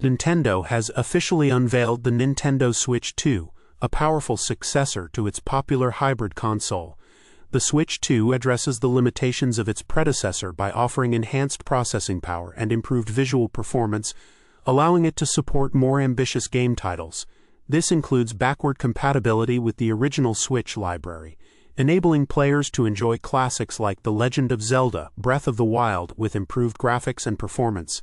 Nintendo has officially unveiled the Nintendo Switch 2, a powerful successor to its popular hybrid console. The Switch 2 addresses the limitations of its predecessor by offering enhanced processing power and improved visual performance, allowing it to support more ambitious game titles. This includes backward compatibility with the original Switch library, enabling players to enjoy classics like The Legend of Zelda, Breath of the Wild with improved graphics and performance.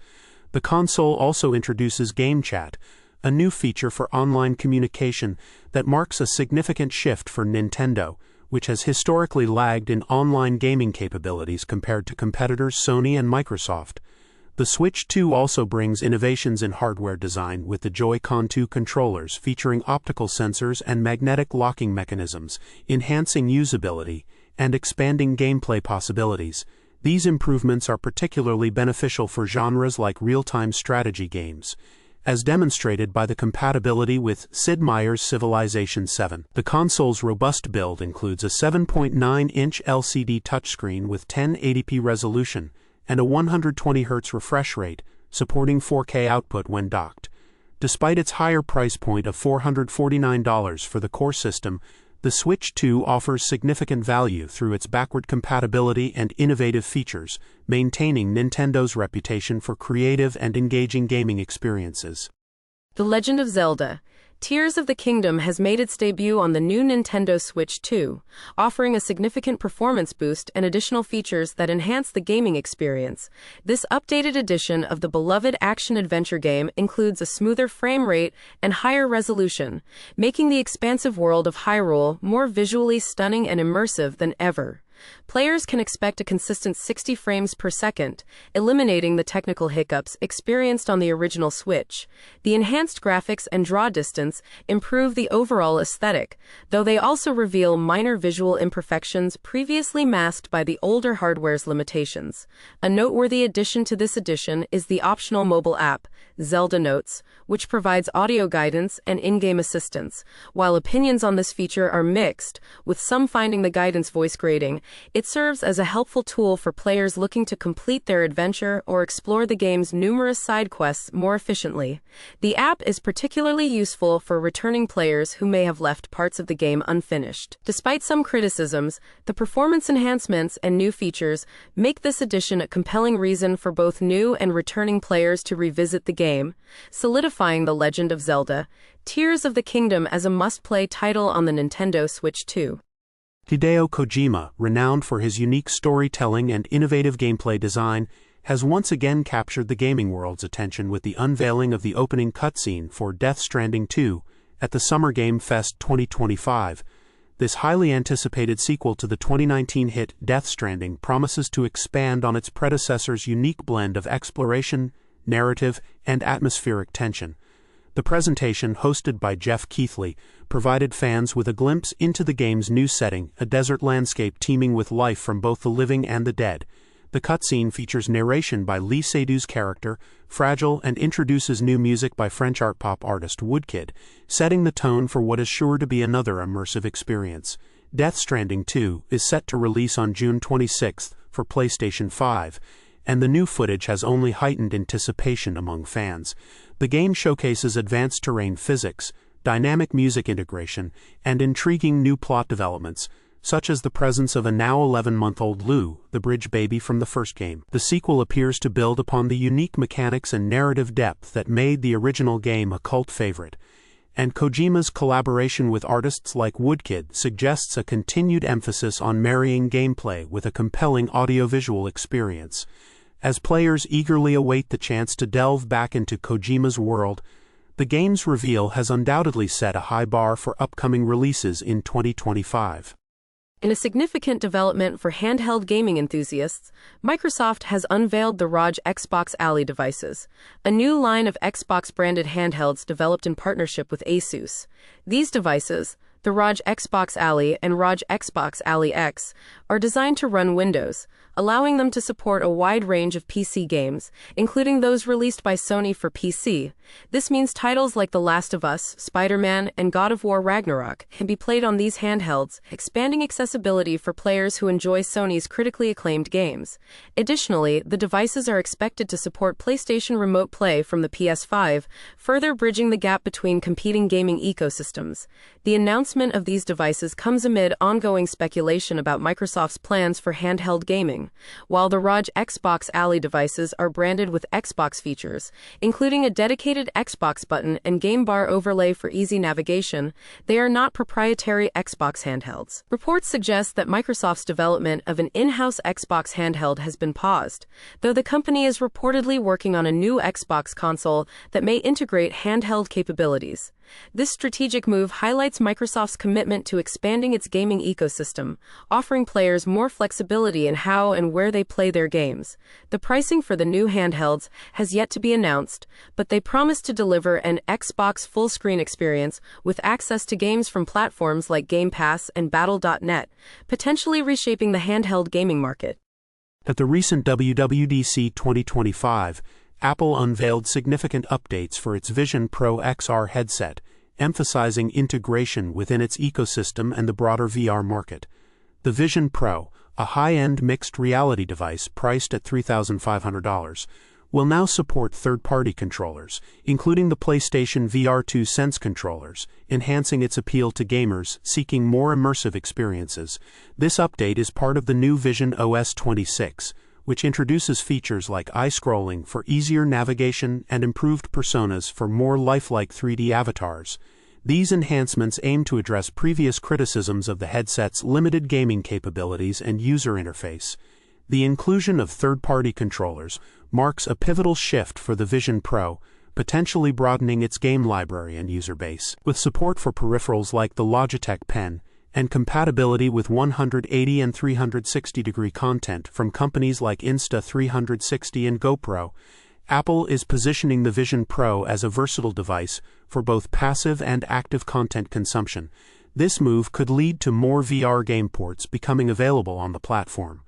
The console also introduces Game Chat, a new feature for online communication that marks a significant shift for Nintendo, which has historically lagged in online gaming capabilities compared to competitors Sony and Microsoft. The Switch 2 also brings innovations in hardware design with the Joy-Con 2 controllers featuring optical sensors and magnetic locking mechanisms, enhancing usability and expanding gameplay possibilities. These improvements are particularly beneficial for genres like real-time strategy games, as demonstrated by the compatibility with Sid Meier's Civilization VII. The console's robust build includes a 7.9-inch LCD touchscreen with 1080p resolution and a 120Hz refresh rate, supporting 4K output when docked. Despite its higher price point of $449 for the core system, the Switch 2 offers significant value through its backward compatibility and innovative features, maintaining Nintendo's reputation for creative and engaging gaming experiences. The Legend of Zelda: Tears of the Kingdom has made its debut on the new Nintendo Switch 2, offering a significant performance boost and additional features that enhance the gaming experience. This updated edition of the beloved action-adventure game includes a smoother frame rate and higher resolution, making the expansive world of Hyrule more visually stunning and immersive than ever. Players can expect a consistent 60 frames per second, eliminating the technical hiccups experienced on the original Switch. The enhanced graphics and draw distance improve the overall aesthetic, though they also reveal minor visual imperfections previously masked by the older hardware's limitations. A noteworthy addition to this edition is the optional mobile app, Zelda Notes, which provides audio guidance and in-game assistance. While opinions on this feature are mixed, with some finding the guidance voice grating, it serves as a helpful tool for players looking to complete their adventure or explore the game's numerous side quests more efficiently. The app is particularly useful for returning players who may have left parts of the game unfinished. Despite some criticisms, the performance enhancements and new features make this edition a compelling reason for both new and returning players to revisit the game, solidifying The Legend of Zelda: Tears of the Kingdom as a must-play title on the Nintendo Switch 2. Hideo Kojima, renowned for his unique storytelling and innovative gameplay design, has once again captured the gaming world's attention with the unveiling of the opening cutscene for Death Stranding 2 at the Summer Game Fest 2025. This highly anticipated sequel to the 2019 hit Death Stranding promises to expand on its predecessor's unique blend of exploration, narrative, and atmospheric tension. The presentation, hosted by Jeff Keighley, provided fans with a glimpse into the game's new setting, a desert landscape teeming with life from both the living and the dead. The cutscene features narration by Lee Seydoux' character, Fragile, and introduces new music by French art pop artist Woodkid, setting the tone for what is sure to be another immersive experience. Death Stranding 2 is set to release on June 26 for PlayStation 5, and the new footage has only heightened anticipation among fans. The game showcases advanced terrain physics, dynamic music integration, and intriguing new plot developments, such as the presence of a now 11-month-old Lou, the bridge baby from the first game. The sequel appears to build upon the unique mechanics and narrative depth that made the original game a cult favorite, and Kojima's collaboration with artists like Woodkid suggests a continued emphasis on marrying gameplay with a compelling audiovisual experience. As players eagerly await the chance to delve back into Kojima's world, the game's reveal has undoubtedly set a high bar for upcoming releases in 2025. In a significant development for handheld gaming enthusiasts, Microsoft has unveiled the ROG Xbox Ally devices, a new line of Xbox-branded handhelds developed in partnership with Asus. These devices, the ROG Xbox Ally and ROG Xbox Ally X, are designed to run Windows, allowing them to support a wide range of PC games, including those released by Sony for PC. This means titles like The Last of Us, Spider-Man, and God of War Ragnarok can be played on these handhelds, expanding accessibility for players who enjoy Sony's critically acclaimed games. Additionally, the devices are expected to support PlayStation Remote Play from the PS5, further bridging the gap between competing gaming ecosystems. The announcement of these devices comes amid ongoing speculation about Microsoft's plans for handheld gaming. While the ROG Xbox Ally devices are branded with Xbox features, including a dedicated Xbox button and game bar overlay for easy navigation, they are not proprietary Xbox handhelds. Reports suggest that Microsoft's development of an in-house Xbox handheld has been paused, though the company is reportedly working on a new Xbox console that may integrate handheld capabilities. This strategic move highlights Microsoft's commitment to expanding its gaming ecosystem, offering players more flexibility in how and where they play their games. The pricing for the new handhelds has yet to be announced, but they promise to deliver an Xbox full-screen experience with access to games from platforms like Game Pass and Battle.net, potentially reshaping the handheld gaming market. At the recent WWDC 2025, Apple unveiled significant updates for its Vision Pro XR headset, emphasizing integration within its ecosystem and the broader VR market. The Vision Pro, a high-end mixed reality device priced at $3,500, will now support third-party controllers, including the PlayStation VR2 Sense controllers, enhancing its appeal to gamers seeking more immersive experiences. This update is part of the new Vision OS 26, which introduces features like eye scrolling for easier navigation and improved personas for more lifelike 3D avatars. These enhancements aim to address previous criticisms of the headset's limited gaming capabilities and user interface. The inclusion of third-party controllers marks a pivotal shift for the Vision Pro, potentially broadening its game library and user base. With support for peripherals like the Logitech Pen, and compatibility with 180 and 360-degree content from companies like Insta360 and GoPro, Apple is positioning the Vision Pro as a versatile device for both passive and active content consumption. This move could lead to more VR game ports becoming available on the platform,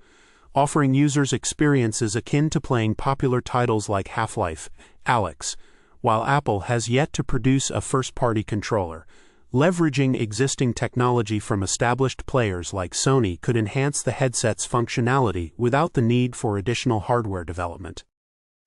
offering users experiences akin to playing popular titles like Half-Life, Alyx, while Apple has yet to produce a first-party controller. Leveraging existing technology from established players like Sony could enhance the headset's functionality without the need for additional hardware development.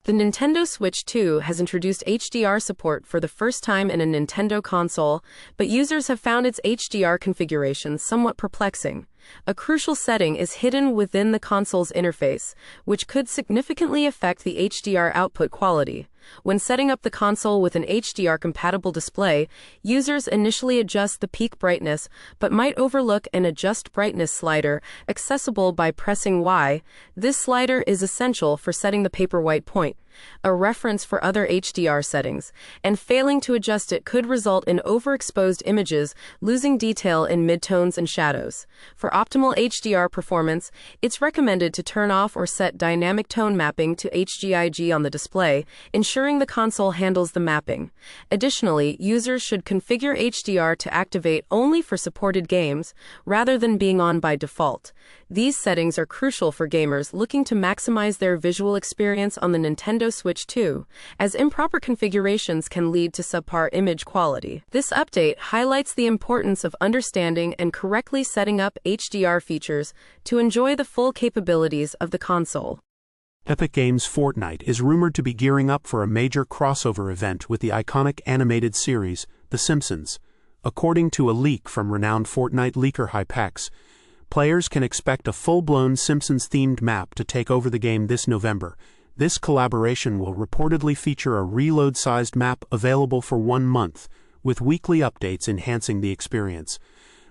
The Nintendo Switch 2 has introduced HDR support for the first time in a Nintendo console, but users have found its HDR configuration somewhat perplexing. A crucial setting is hidden within the console's interface, which could significantly affect the HDR output quality. When setting up the console with an HDR-compatible display, users initially adjust the peak brightness, but might overlook an adjust brightness slider accessible by pressing Y. This slider is essential for setting the paper white point, a reference for other HDR settings, and failing to adjust it could result in overexposed images, losing detail in midtones and shadows. For optimal HDR performance, it's recommended to turn off or set dynamic tone mapping to HGIG on the display, ensuring the console handles the mapping. Additionally, users should configure HDR to activate only for supported games, rather than being on by default. These settings are crucial for gamers looking to maximize their visual experience on the Nintendo Switch 2, as improper configurations can lead to subpar image quality. This update highlights the importance of understanding and correctly setting up HDR features to enjoy the full capabilities of the console. Epic Games' Fortnite is rumored to be gearing up for a major crossover event with the iconic animated series, The Simpsons. According to a leak from renowned Fortnite leaker Hypex, players can expect a full-blown Simpsons-themed map to take over the game this November. This collaboration will reportedly feature a reload-sized map available for 1 month, with weekly updates enhancing the experience.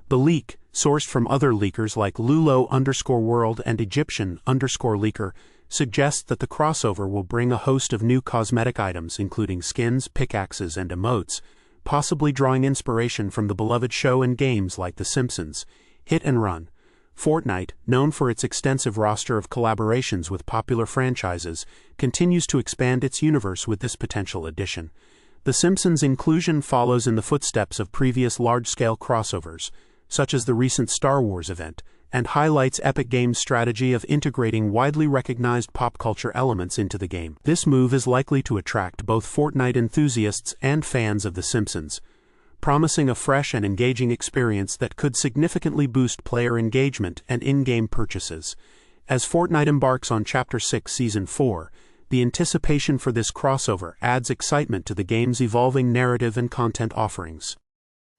The leak, sourced from other leakers like Lulo_World and Egyptian_leaker, suggests that the crossover will bring a host of new cosmetic items including skins, pickaxes, and emotes, possibly drawing inspiration from the beloved show and games like The Simpsons. Hit and Run. Fortnite, known for its extensive roster of collaborations with popular franchises, continues to expand its universe with this potential addition. The Simpsons' inclusion follows in the footsteps of previous large-scale crossovers, such as the recent Star Wars event, and highlights Epic Games' strategy of integrating widely recognized pop culture elements into the game. This move is likely to attract both Fortnite enthusiasts and fans of The Simpsons, promising a fresh and engaging experience that could significantly boost player engagement and in-game purchases. As Fortnite embarks on Chapter 6 Season 4, the anticipation for this crossover adds excitement to the game's evolving narrative and content offerings.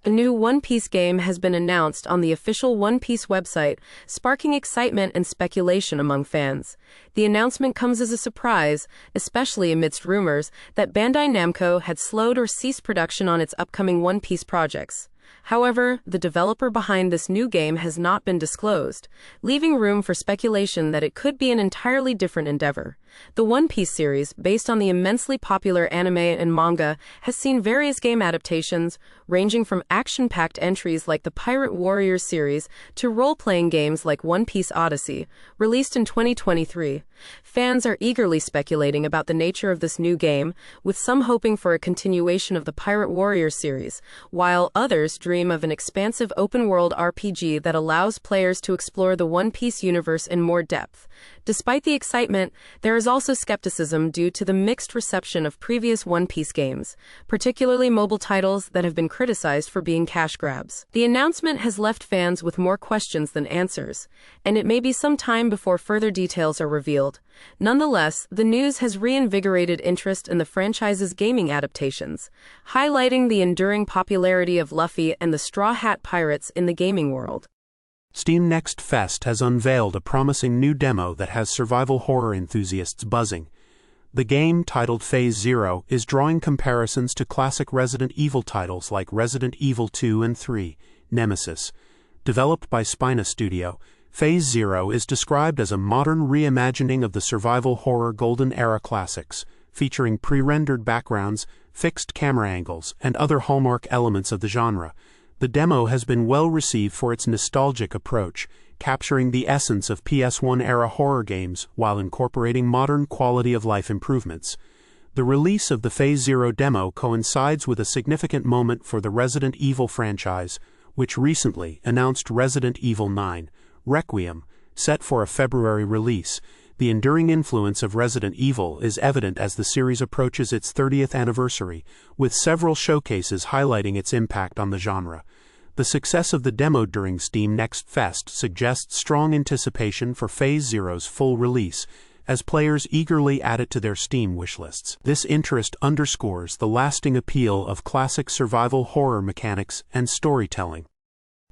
A new One Piece game has been announced on the official One Piece website, sparking excitement and speculation among fans. The announcement comes as a surprise, especially amidst rumors that Bandai Namco had slowed or ceased production on its upcoming One Piece projects. However, the developer behind this new game has not been disclosed, leaving room for speculation that it could be an entirely different endeavor. The One Piece series, based on the immensely popular anime and manga, has seen various game adaptations, ranging from action-packed entries like the Pirate Warriors series to role-playing games like One Piece Odyssey, released in 2023. Fans are eagerly speculating about the nature of this new game, with some hoping for a continuation of the Pirate Warriors series, while others dream of an expansive open-world RPG that allows players to explore the One Piece universe in more depth. Despite the excitement, there is also skepticism due to the mixed reception of previous One Piece games, particularly mobile titles that have been criticized for being cash grabs. The announcement has left fans with more questions than answers, and it may be some time before further details are revealed. Nonetheless, the news has reinvigorated interest in the franchise's gaming adaptations, highlighting the enduring popularity of Luffy and the Straw Hat Pirates in the gaming world. Steam Next Fest has unveiled a promising new demo that has survival horror enthusiasts buzzing. The game, titled Phase Zero, is drawing comparisons to classic Resident Evil titles like Resident Evil 2 and 3, Nemesis. Developed by Spina Studio, Phase Zero is described as a modern reimagining of the survival horror Golden Era classics, featuring pre-rendered backgrounds, fixed camera angles, and other hallmark elements of the genre. The demo has been well received for its nostalgic approach, capturing the essence of PS1-era horror games while incorporating modern quality-of-life improvements. The release of the Phase Zero demo coincides with a significant moment for the Resident Evil franchise, which recently announced Resident Evil 9, Requiem, set for a February release. The enduring influence of Resident Evil is evident as the series approaches its 30th anniversary, with several showcases highlighting its impact on the genre. The success of the demo during Steam Next Fest suggests strong anticipation for Phase Zero's full release, as players eagerly add it to their Steam wishlists. This interest underscores the lasting appeal of classic survival horror mechanics and storytelling.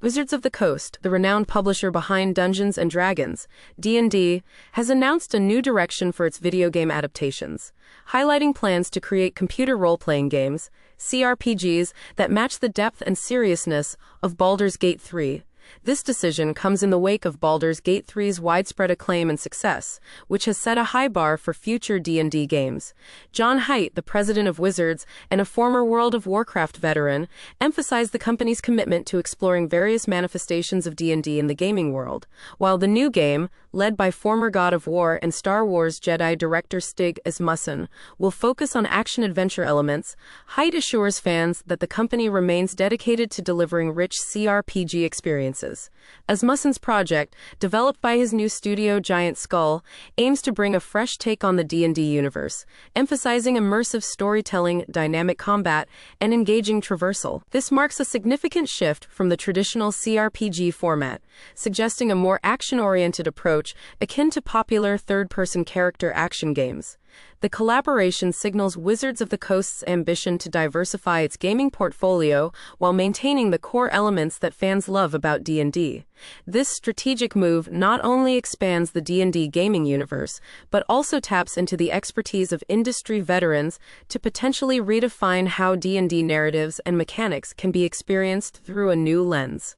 Wizards of the Coast, the renowned publisher behind Dungeons & Dragons, D&D, has announced a new direction for its video game adaptations, highlighting plans to create computer role-playing games, CRPGs, that match the depth and seriousness of Baldur's Gate 3. This decision comes in the wake of Baldur's Gate 3's widespread acclaim and success, which has set a high bar for future D&D games. John Haidt, the president of Wizards and a former World of Warcraft veteran, emphasized the company's commitment to exploring various manifestations of D&D in the gaming world. While the new game, led by former God of War and Star Wars Jedi director Stig Asmussen, will focus on action-adventure elements, Haidt assures fans that the company remains dedicated to delivering rich CRPG experiences. Asmussen's project, developed by his new studio Giant Skull, aims to bring a fresh take on the D&D universe, emphasizing immersive storytelling, dynamic combat, and engaging traversal. This marks a significant shift from the traditional CRPG format, suggesting a more action-oriented approach akin to popular third-person character action games. The collaboration signals Wizards of the Coast's ambition to diversify its gaming portfolio while maintaining the core elements that fans love about D&D. This strategic move not only expands the D&D gaming universe, but also taps into the expertise of industry veterans to potentially redefine how D&D narratives and mechanics can be experienced through a new lens.